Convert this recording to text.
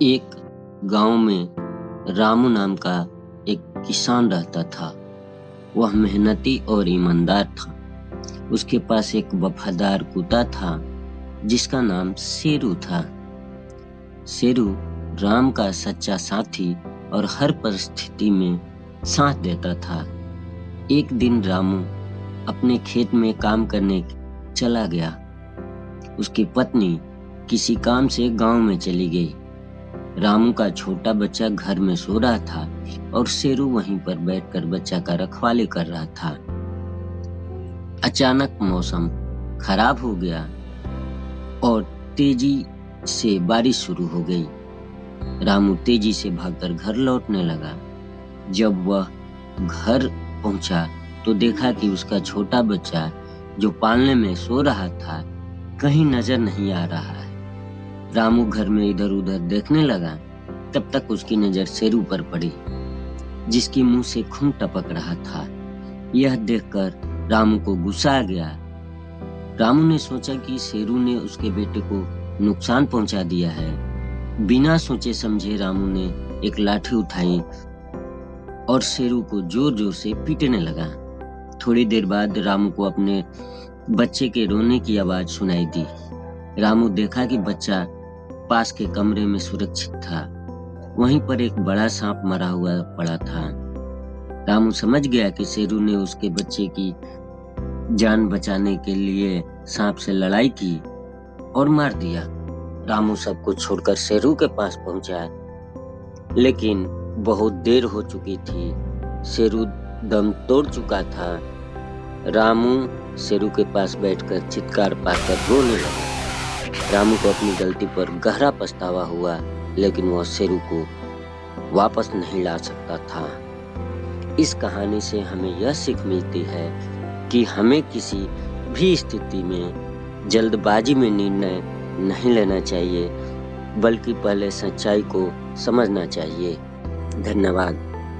एक गांव में रामू नाम का एक किसान रहता था। वह मेहनती और ईमानदार था। उसके पास एक वफादार कुत्ता था जिसका नाम शेरू था। शेरू राम का सच्चा साथी और हर परिस्थिति में साथ देता था। एक दिन रामू अपने खेत में काम करने चला गया। उसकी पत्नी किसी काम से गांव में चली गई। रामू का छोटा बच्चा घर में सो रहा था और शेरू वहीं पर बैठकर बच्चा का रखवाली कर रहा था। अचानक मौसम खराब हो गया और तेजी से बारिश शुरू हो गई। रामू तेजी से भागकर घर लौटने लगा। जब वह घर पहुंचा तो देखा कि उसका छोटा बच्चा जो पालने में सो रहा था कहीं नजर नहीं आ रहा है। रामू घर में इधर उधर देखने लगा। तब तक उसकी नजर शेरू पर पड़ी जिसकी मुंह से खून टपक रहा था। यह देखकर रामू को गुस्सा आ गया। रामू ने सोचा कि शेरू ने उसके बेटे को नुकसान पहुंचा दिया है। बिना सोचे समझे रामू ने एक लाठी उठाई और शेरू को जोर जोर से पीटने लगा। थोड़ी देर बाद रामू को अपने बच्चे के रोने की आवाज सुनाई दी। रामू देखा कि बच्चा पास के कमरे में सुरक्षित था। वहीं पर एक बड़ा सांप मरा हुआ पड़ा था। रामू समझ गया कि शेरू ने उसके बच्चे की जान बचाने के लिए सांप से लड़ाई की और मार दिया। रामू सब कुछ छोड़कर शेरू के पास पहुंचा, लेकिन बहुत देर हो चुकी थी। शेरू दम तोड़ चुका था। रामू शेरू के पास बैठकर चित्कार पाकर रोने लगा। रामू को अपनी गलती पर गहरा पछतावा हुआ, लेकिन वह शेरू को वापस नहीं ला सकता था। इस कहानी से हमें यह सीख मिलती है कि हमें किसी भी स्थिति में जल्दबाजी में निर्णय नहीं लेना चाहिए, बल्कि पहले सच्चाई को समझना चाहिए। धन्यवाद।